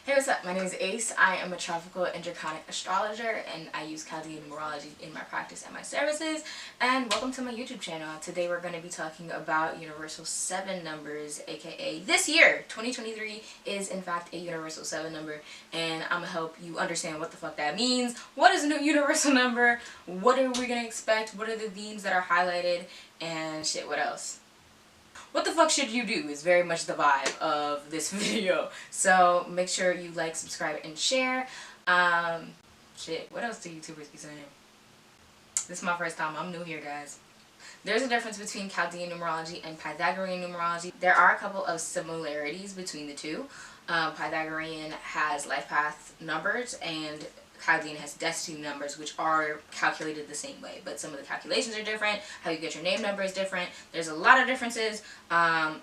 Hey, what's up? My name is Ace. I am a tropical and draconic astrologer, and I use Chaldean numerology in my practice and my services. And welcome to my YouTube channel. Today we're going to be talking about universal 7 numbers, aka this year, 2023, is in fact a universal 7 number, and I'm going to help you understand what the fuck that means. What is a new universal number? What are we going to expect? What are the themes that are highlighted? And shit, what else? What the fuck should you do is very much the vibe of this video. So make sure you like, subscribe, and share. Shit, what else do YouTubers be saying? This is my first time. I'm new here, guys. There's a difference between Chaldean numerology and Pythagorean numerology. There are a couple of similarities between the two. Pythagorean has life path numbers, and Chaldean has destiny numbers, which are calculated the same way, but some of the calculations are different. How you get your name number is different. There's a lot of differences,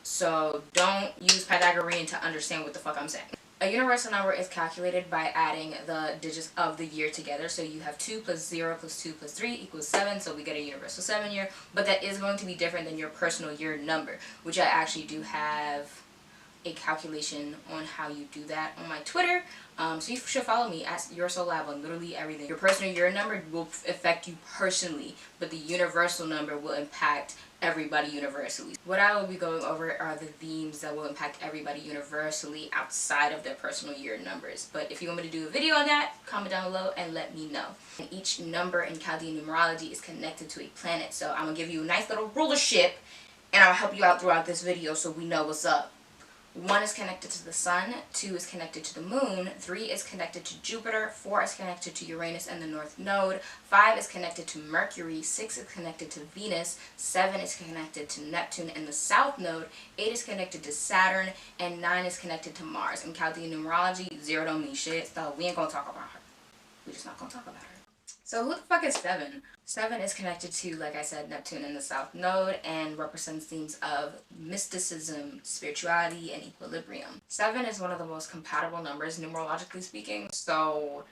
so don't use Pythagorean to understand what the fuck I'm saying. A universal number is calculated by adding the digits of the year together. So you have 2 plus 0 plus 2 plus 3 equals 7, so we get a universal 7 year, but that is going to be different than your personal year number, which I actually do have a calculation on how you do that on my Twitter, so you should follow me at Your Soul Lab on literally everything. Your personal year number will affect you personally, but the universal number will impact everybody universally. What I will be going over are the themes that will impact everybody universally outside of their personal year numbers. But if you want me to do a video on that, comment down below and let me know. And each number in Chaldean numerology is connected to a planet, so I'm gonna give you a nice little rulership, and I'll help you out throughout this video so we know what's up. 1 is connected to the sun, 2 is connected to the moon, 3 is connected to Jupiter, 4 is connected to Uranus and the North Node, 5 is connected to Mercury, 6 is connected to Venus, 7 is connected to Neptune and the South Node, 8 is connected to Saturn, and 9 is connected to Mars. In Chaldean numerology, 0 don't mean shit, so we ain't gonna talk about her. We're just not gonna talk about her. So who the fuck is 7? 7 is connected to, like I said, Neptune in the South Node, and represents themes of mysticism, spirituality, and equilibrium. 7 is one of the most compatible numbers, numerologically speaking, so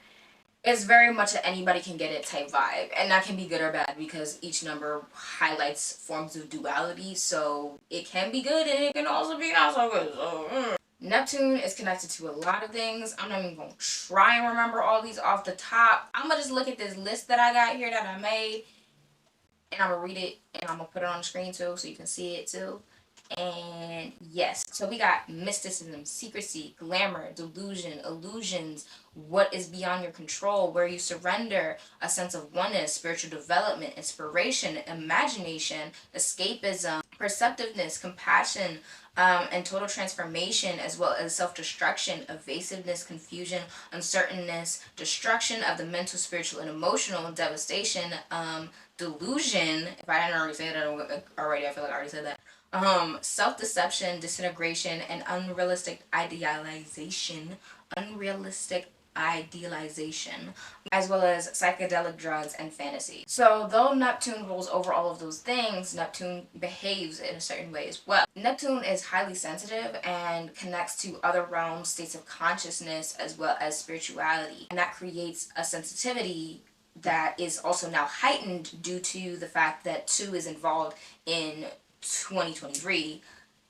it's very much an anybody can get it type vibe. And that can be good or bad because each number highlights forms of duality, so it can be good and it can also be not so good. So, Neptune is connected to a lot of things. I'm not even going to try and remember all these off the top. I'm going to just look at this list that I got here that I made, and I'm going to read it, and I'm going to put it on the screen too so you can see it too. And yes, so we got mysticism, secrecy, glamour, delusion, illusions, what is beyond your control, where you surrender, a sense of oneness, spiritual development, inspiration, imagination, escapism, perceptiveness, compassion, and total transformation, as well as self-destruction, evasiveness, confusion, uncertainness, destruction of the mental, spiritual, and emotional, devastation, delusion. If I didn't already say that already, I feel like I already said that. Self-deception, disintegration, and unrealistic idealization, as well as psychedelic drugs and fantasy. So though Neptune rules over all of those things, Neptune behaves in a certain way as well. Neptune is highly sensitive and connects to other realms, states of consciousness, as well as spirituality, and that creates a sensitivity that is also now heightened due to the fact that 2 is involved in 2023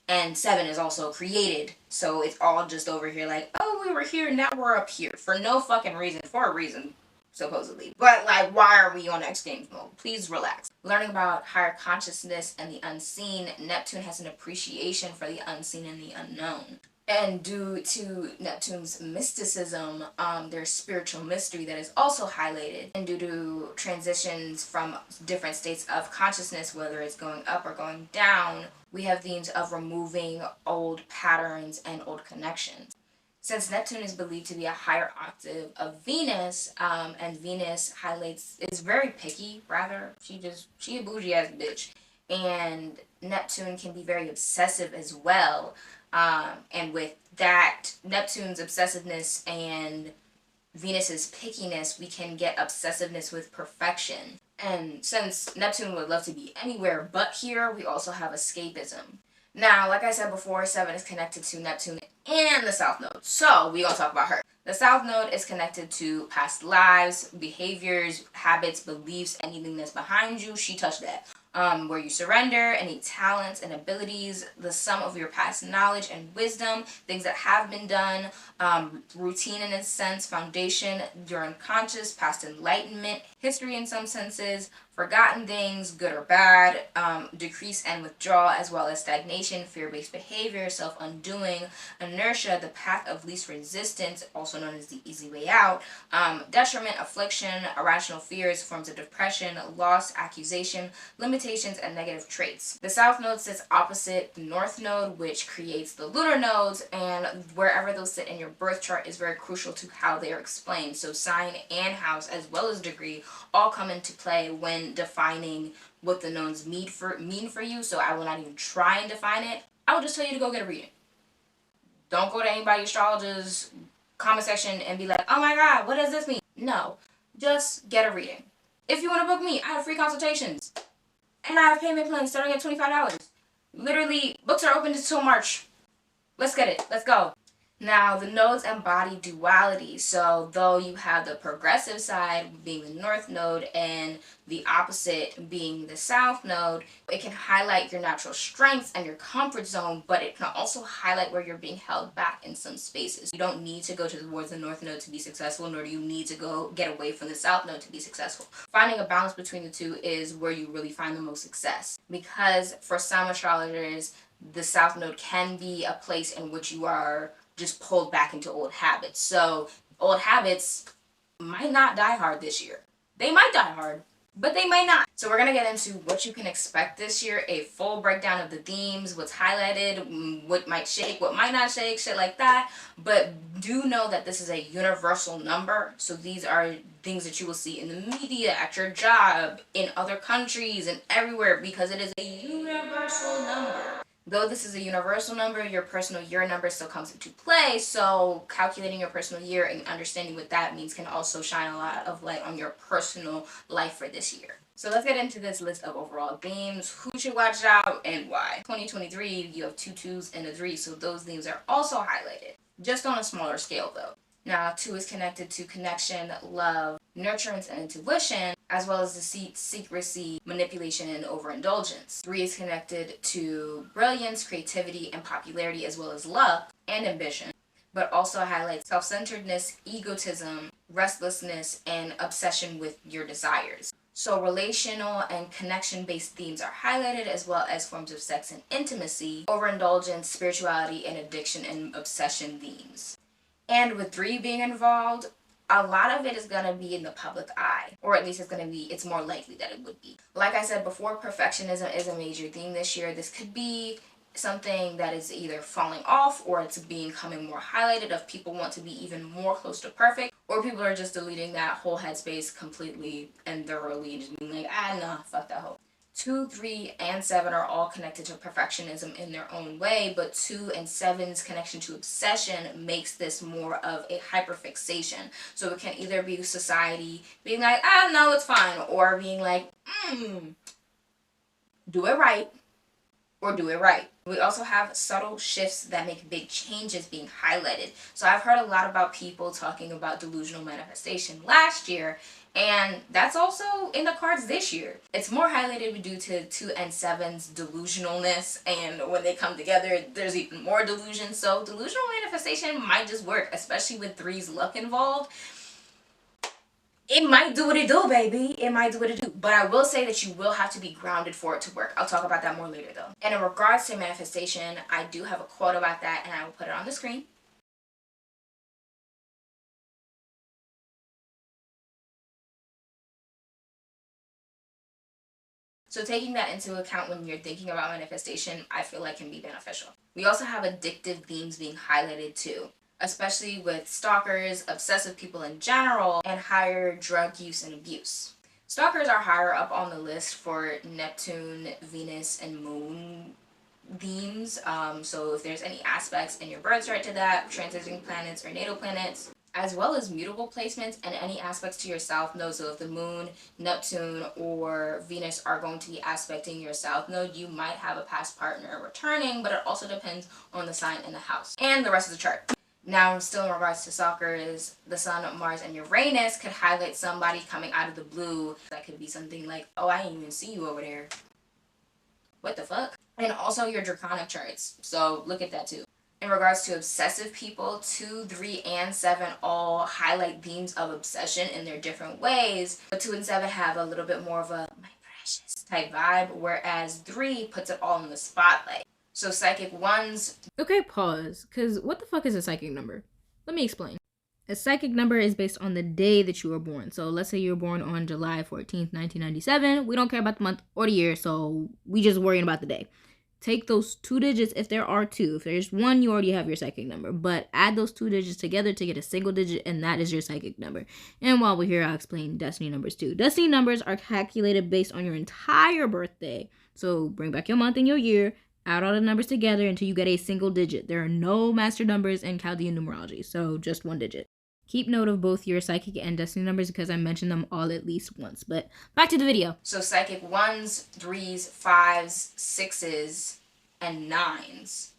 and 7 is also created, so it's all just over here like, oh, we were here, now we're up here for no fucking reason, for a reason supposedly, but like, why are we on X Games mode? Please relax. Learning about higher consciousness and the unseen, Neptune has an appreciation for the unseen and the unknown. And due to Neptune's mysticism, there's spiritual mystery that is also highlighted. And due to transitions from different states of consciousness, whether it's going up or going down, we have themes of removing old patterns and old connections. Since Neptune is believed to be a higher octave of Venus, and Venus is very picky, rather. She a bougie ass bitch. And Neptune can be very obsessive as well. And with that, Neptune's obsessiveness and Venus's pickiness, we can get obsessiveness with perfection. And since Neptune would love to be anywhere but here, we also have escapism. Now, like I said before, 7 is connected to Neptune and the South Node, so we're going to talk about her. The South Node is connected to past lives, behaviors, habits, beliefs, anything that's behind you, she touched that. where you surrender any talents and abilities, the sum of your past knowledge and wisdom, things that have been done, routine in a sense, foundation, your unconscious, past enlightenment, history in some senses, forgotten things, good or bad, decrease and withdrawal, as well as stagnation, fear-based behavior, self-undoing, inertia, the path of least resistance, also known as the easy way out, detriment, affliction, irrational fears, forms of depression, loss, accusation, limitations, and negative traits. The south node sits opposite the north node, which creates the lunar nodes, and wherever those sit in your birth chart is very crucial to how they are explained. So sign and house, as well as degree, all come into play when defining what the nodes mean for you. So I will not even try and define it. I will just tell you to go get a reading. Don't go to anybody astrologer's comment section and be like, oh my god, what does this mean? No, just get a reading. If you want to book me, I have free consultations. And I have payment plans starting at $25. Literally, books are open until March. Let's get it. Let's go. Now, the nodes embody duality. So, though you have the progressive side being the north node and the opposite being the south node, it can highlight your natural strengths and your comfort zone, but it can also highlight where you're being held back in some spaces. You don't need to go towards the north node to be successful, nor do you need to go get away from the south node to be successful. Finding a balance between the two is where you really find the most success. Because for some astrologers, the south node can be a place in which you are just pulled back into old habits. So old habits might not die hard this year. They might die hard, but they might not. So we're going to get into what you can expect this year, a full breakdown of the themes, what's highlighted, what might shake, what might not shake, shit like that. But do know that this is a universal number. So these are things that you will see in the media, at your job, in other countries, and everywhere, because it is a universal number. Though this is a universal number, your personal year number still comes into play, so calculating your personal year and understanding what that means can also shine a lot of light on your personal life for this year. So let's get into this list of overall themes. Who should watch out and why? 2023, you have 2 2s and a 3, so those themes are also highlighted. Just on a smaller scale though. Now, 2 is connected to connection, love, nurturance, and intuition, as well as deceit, secrecy, manipulation, and overindulgence. 3 is connected to brilliance, creativity, and popularity, as well as luck and ambition, but also highlights self-centeredness, egotism, restlessness, and obsession with your desires. So relational and connection-based themes are highlighted, as well as forms of sex and intimacy, overindulgence, spirituality, and addiction and obsession themes. And with 3 being involved, a lot of it is going to be in the public eye, or at least it's more likely that it would be. Like I said before, perfectionism is a major theme this year. This could be something that is either falling off, or it's becoming more highlighted of people want to be even more close to perfect, or people are just deleting that whole headspace completely and thoroughly and just being like, nah, fuck that hoe. 2, 3, and 7 are all connected to perfectionism in their own way, but 2 and 7's connection to obsession makes this more of a hyperfixation. So it can either be society being like, no, it's fine, or being like, do it right, or do it right. We also have subtle shifts that make big changes being highlighted. So I've heard a lot about people talking about delusional manifestation last year, and that's also in the cards this year. It's more highlighted due to 2 and 7's delusionalness, and when they come together, there's even more delusion. So delusional manifestation might just work, especially with 3's luck involved. It might do what it do, baby. It might do what it do. But I will say that you will have to be grounded for it to work. I'll talk about that more later, though. And in regards to manifestation, I do have a quote about that, and I will put it on the screen. So taking that into account when you're thinking about manifestation, I feel like can be beneficial. We also have addictive themes being highlighted too, especially with stalkers, obsessive people in general, and higher drug use and abuse. Stalkers are higher up on the list for Neptune, Venus, and Moon themes. So if there's any aspects in your birth chart to that, transiting planets or natal planets, as well as mutable placements and any aspects to your south node. So if the moon, Neptune, or Venus are going to be aspecting your south node, you might have a past partner returning, but it also depends on the sign and the house and the rest of the chart. Now, still in regards to stalkers, the Sun, Mars, and Uranus could highlight somebody coming out of the blue. That could be something like, oh, I didn't even see you over there. What the fuck? And also your draconic charts. So look at that too. In regards to obsessive people, 2, 3, and 7 all highlight themes of obsession in their different ways. But 2 and 7 have a little bit more of a my precious type vibe, whereas 3 puts it all in the spotlight. So psychic 1s... Okay, pause. Because what the fuck is a psychic number? Let me explain. A psychic number is based on the day that you were born. So let's say you were born on July 14th, 1997. We don't care about the month or the year, so we just worrying about the day. Take those 2 digits, if there are 2. If there's 1, you already have your psychic number. But add those 2 digits together to get a single digit, and that is your psychic number. And while we're here, I'll explain destiny numbers too. Destiny numbers are calculated based on your entire birthday. So bring back your month and your year, add all the numbers together until you get a single digit. There are no master numbers in Chaldean numerology, so just 1 digit. Keep note of both your psychic and destiny numbers because I mentioned them all at least once. But back to the video. So psychic 1s, 3s, 5s, 6s, and 9s.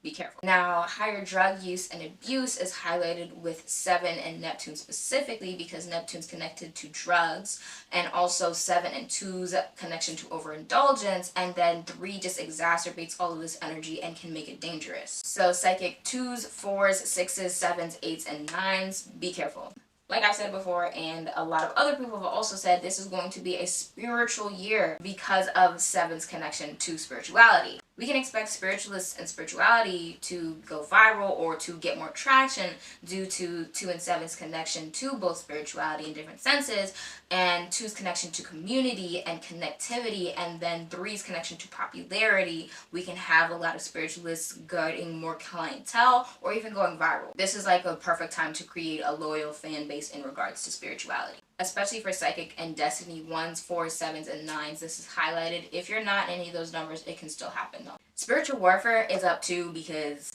Be careful. Now, higher drug use and abuse is highlighted with 7 and Neptune specifically because Neptune's connected to drugs, and also 7 and 2's connection to overindulgence, and then 3 just exacerbates all of this energy and can make it dangerous. So psychic 2s, 4s, 6s, 7s, 8s, and 9s, be careful. Like I've said before, and a lot of other people have also said, this is going to be a spiritual year because of 7's connection to spirituality. We can expect spiritualists and spirituality to go viral or to get more traction due to 2 and 7's connection to both spirituality in different senses, and 2's connection to community and connectivity, and then 3's connection to popularity. We can have a lot of spiritualists getting more clientele or even going viral. This is like a perfect time to create a loyal fan base in regards to spirituality. Especially for psychic and destiny 1s, 4s, 7s, and 9s, this is highlighted. If you're not any of those numbers, it can still happen though. Spiritual warfare is up too because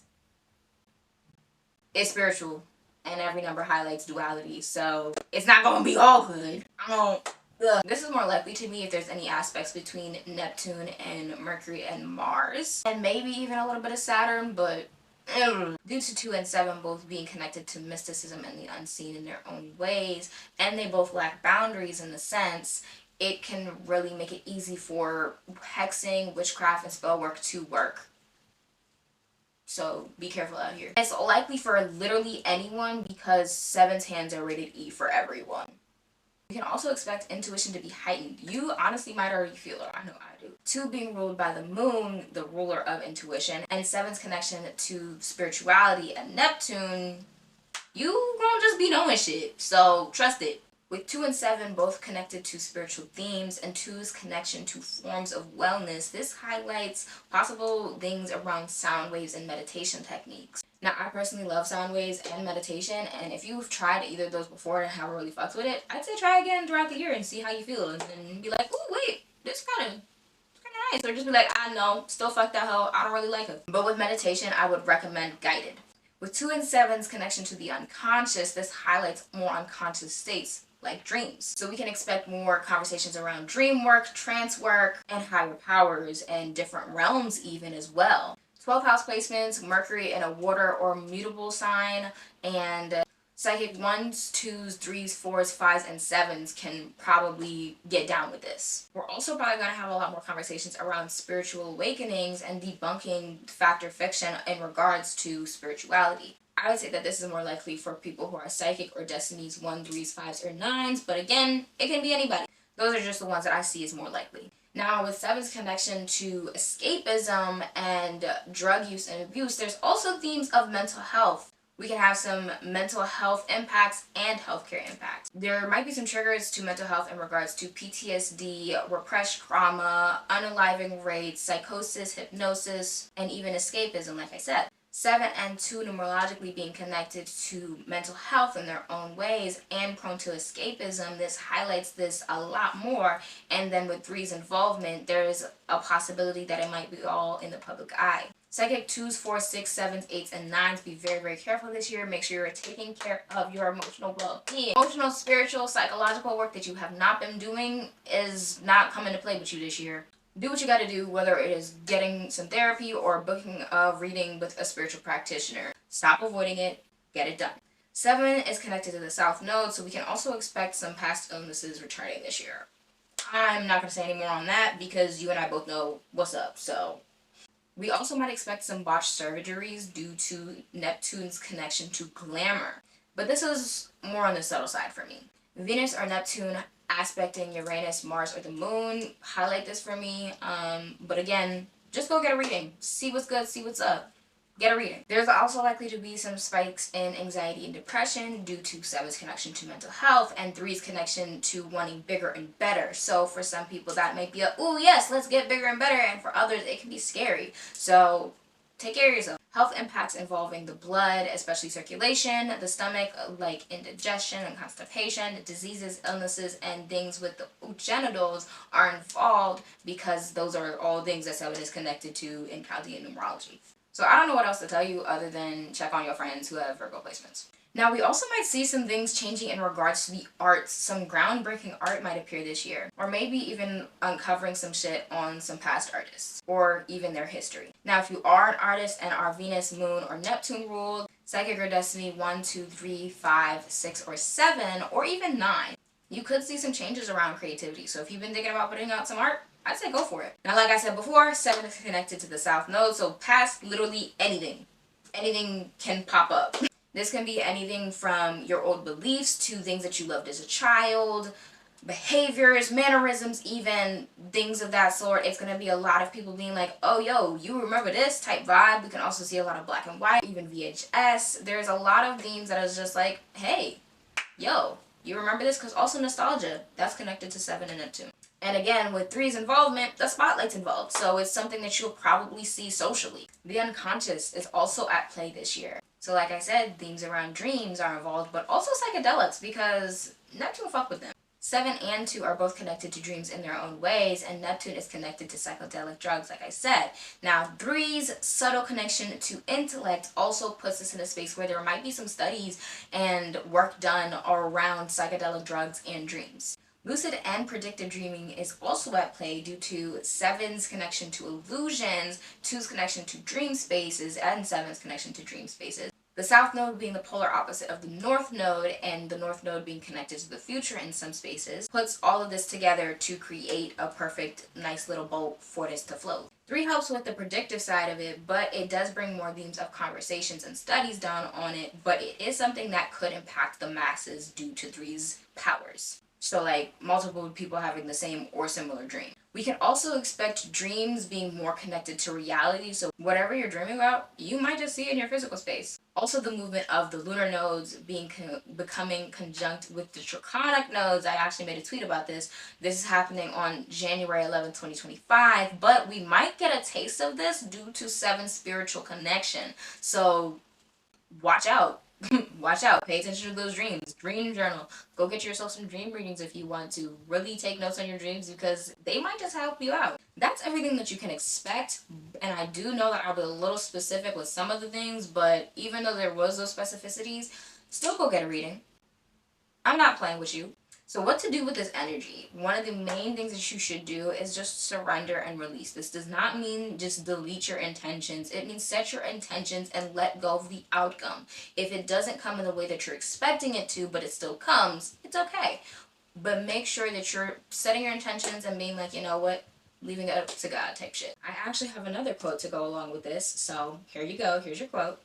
it's spiritual and every number highlights duality, so it's not gonna be all good. This is more likely to me if there's any aspects between Neptune and Mercury and Mars, and maybe even a little bit of Saturn, but due to 2 and 7 both being connected to mysticism and the unseen in their own ways, and they both lack boundaries in the sense, it can really make it easy for hexing, witchcraft, and spell work to work. So be careful out here. It's likely for literally anyone because 7's hands are rated E for everyone. You can also expect intuition to be heightened. You honestly might already feel it. I know I do. 2 being ruled by the moon, the ruler of intuition, and 7's connection to spirituality and Neptune, you gonna just be knowing shit. So trust it. With 2 and 7 both connected to spiritual themes and 2's connection to forms of wellness, this highlights possible things around sound waves and meditation techniques. Now, I personally love sound waves and meditation, and if you've tried either of those before and haven't really fucked with it, I'd say try again throughout the year and see how you feel, and then be like, oh wait, this kind of nice, or just be like, I know, still fuck that hoe, I don't really like her. But with meditation, I would recommend guided. With 2 and 7's connection to the unconscious, this highlights more unconscious states, like dreams. So we can expect more conversations around dream work, trance work, and higher powers, and different realms even as well. 12th house placements, Mercury in a water or mutable sign, and psychic 1s, 2s, 3s, 4s, 5s, and 7s can probably get down with this. We're also probably going to have a lot more conversations around spiritual awakenings and debunking fact or fiction in regards to spirituality. I would say that this is more likely for people who are psychic or destinies 1, 3s, 5s, or 9s, but again, it can be anybody. Those are just the ones that I see as more likely. Now, with 7's connection to escapism and drug use and abuse, there's also themes of mental health. We can have some mental health impacts and healthcare impacts. There might be some triggers to mental health in regards to PTSD, repressed trauma, unaliving rates, psychosis, hypnosis, and even escapism, like I said. 7 and 2 numerologically being connected to mental health in their own ways and prone to escapism, this highlights this a lot more. And then with 3's involvement, there's a possibility that it might be all in the public eye. Psychic 2s, 4s, 6s, 7s, 8s, and 9s, be very, very careful this year. Make sure you're taking care of your emotional well-being. Emotional, spiritual, psychological work that you have not been doing is not coming to play with you this year. Do what you gotta do, whether it is getting some therapy or booking a reading with a spiritual practitioner. Stop avoiding it, get it done. 7 is connected to the South Node, so we can also expect some past illnesses returning this year. I'm not going to say any more on that because you and I both know what's up. So we also might expect some botched surgeries due to Neptune's connection to glamour. But this is more on the subtle side for me. Venus or Neptune aspecting Uranus, Mars, or the Moon highlight this for me. But again, just go get a reading. See what's good, see what's up. Get a reading. There's also likely to be some spikes in anxiety and depression due to 7's connection to mental health and 3's connection to wanting bigger and better. So for some people that might be a, oh yes, let's get bigger and better, and for others it can be scary. So take care of yourself. Health impacts involving the blood, especially circulation, the stomach, like indigestion and constipation, diseases, illnesses, and things with the genitals are involved because those are all things that 7 is connected to in Chaldean numerology. So I don't know what else to tell you other than check on your friends who have Virgo placements. Now we also might see some things changing in regards to the arts. Some groundbreaking art might appear this year. Or maybe even uncovering some shit on some past artists. Or even their history. Now if you are an artist and are Venus, Moon, or Neptune ruled, Psychic or Destiny 1, 2, 3, 5, 6, or 7, or even 9, you could see some changes around creativity. So if you've been thinking about putting out some art, I'd say go for it. Now, like I said before, 7 is connected to the South Node, so past literally anything. Anything can pop up. This can be anything from your old beliefs to things that you loved as a child, behaviors, mannerisms, even things of that sort. It's going to be a lot of people being like, oh, yo, you remember this type vibe. We can also see a lot of black and white, even VHS. There's a lot of themes that is just like, hey, yo, you remember this? Because also nostalgia, that's connected to 7 and Neptune. And again, with 3's involvement, the spotlight's involved, so it's something that you'll probably see socially. The unconscious is also at play this year. So like I said, themes around dreams are involved, but also psychedelics, because Neptune fuck with them. 7 and 2 are both connected to dreams in their own ways, and Neptune is connected to psychedelic drugs, like I said. Now, 3's subtle connection to intellect also puts us in a space where there might be some studies and work done around psychedelic drugs and dreams. Lucid and predictive dreaming is also at play due to 7's connection to illusions, 2's connection to dream spaces, and 7's connection to dream spaces. The South Node being the polar opposite of the North Node, and the North Node being connected to the future in some spaces, puts all of this together to create a perfect, nice little boat for this to float. 3 helps with the predictive side of it, but it does bring more themes of conversations and studies down on it, but it is something that could impact the masses due to 3's powers. So like multiple people having the same or similar dream. We can also expect dreams being more connected to reality, so whatever you're dreaming about, you might just see it in your physical space. Also the movement of the lunar nodes becoming conjunct with the draconic nodes. I actually made a tweet about this. This is happening on January 11th, 2025, but we might get a taste of this due to 7's spiritual connection. So watch out. Watch out. Pay attention to those dreams. Dream journal. Go get yourself some dream readings if you want to. Really take notes on your dreams because they might just help you out. That's everything that you can expect. And I do know that I'll be a little specific with some of the things, but even though there was those specificities, still go get a reading. I'm not playing with you. So what to do with this energy? One of the main things that you should do is just surrender and release. This does not mean just delete your intentions. It means set your intentions and let go of the outcome. If it doesn't come in the way that you're expecting it to, but it still comes, it's okay. But make sure that you're setting your intentions and being like, you know what, leaving it up to God type shit. I actually have another quote to go along with this. So here you go. Here's your quote.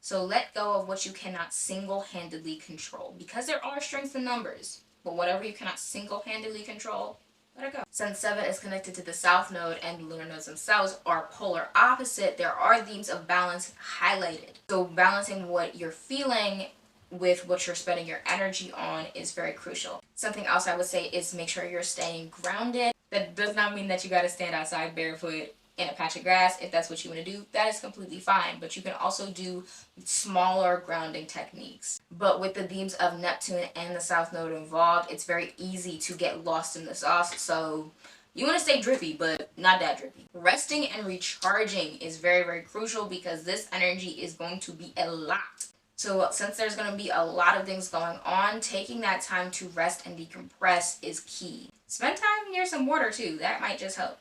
So let go of what you cannot single-handedly control, because there are strengths in numbers, but whatever you cannot single-handedly control, let it go. Since 7 is connected to the South Node and the lunar nodes themselves are polar opposite, there are themes of balance highlighted. So balancing what you're feeling with what you're spending your energy on is very crucial. Something else I would say is make sure you're staying grounded. That does not mean that you got to stand outside barefoot in a patch of grass. If that's what you want to do, that is completely fine, but you can also do smaller grounding techniques. But with the themes of Neptune and the South Node involved, it's very easy to get lost in the sauce, so you want to stay drippy, but not that drippy. Resting and recharging is very, very crucial because this energy is going to be a lot. So since there's going to be a lot of things going on, taking that time to rest and decompress is key. Spend time near some water too, that might just help.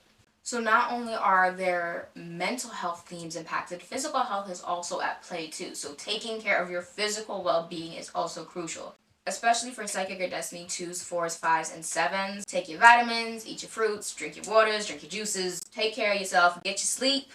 So not only are there mental health themes impacted, physical health is also at play too. So taking care of your physical well-being is also crucial. Especially for psychic or destiny 2s, 4s, 5s, and 7s. Take your vitamins, eat your fruits, drink your waters, drink your juices, take care of yourself, get your sleep,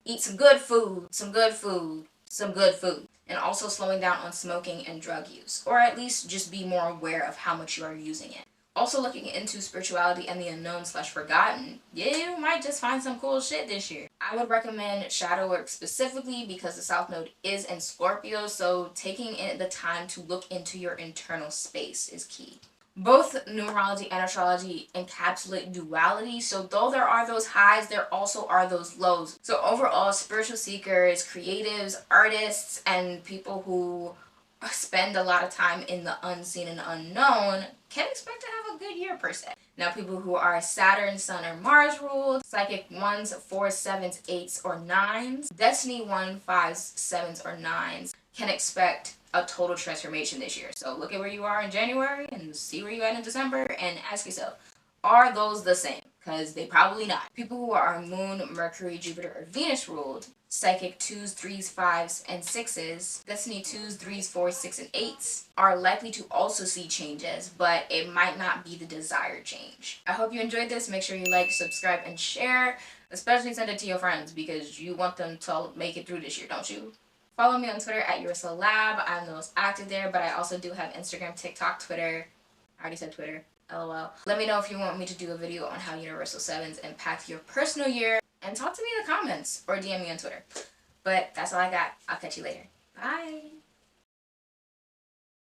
eat some good food, some good food, some good food. And also slowing down on smoking and drug use. Or at least just be more aware of how much you are using it. Also looking into spirituality and the unknown/forgotten, you might just find some cool shit this year. I would recommend shadow work specifically because the South Node is in Scorpio, so taking the time to look into your internal space is key. Both numerology and astrology encapsulate duality, so though there are those highs, there also are those lows. So overall, spiritual seekers, creatives, artists, and people who spend a lot of time in the unseen and unknown can expect to have a good year per se. Now, people who are Saturn, Sun, or Mars ruled, psychic 1s, 4s, 7s, 8s, or 9s, destiny 1, 5s, 7s, or 9s can expect a total transformation this year. So look at where you are in January and see where you are in December and ask yourself, are those the same? Because they probably not. People who are Moon, Mercury, Jupiter, or Venus ruled, psychic 2s, 3s, 5s, and 6s, destiny 2s, 3s, 4s, 6, and 8s are likely to also see changes, but it might not be the desired change. I hope you enjoyed this. Make sure you like, subscribe, and share. Especially send it to your friends because you want them to make it through this year, don't you? Follow me on Twitter at USLab. I'm the most active there, but I also do have Instagram, TikTok, Twitter. I already said Twitter. LOL. Let me know if you want me to do a video on how universal 7s impact your personal year, and talk to me in the comments or DM me on Twitter. But that's all I got. I'll catch you later. Bye.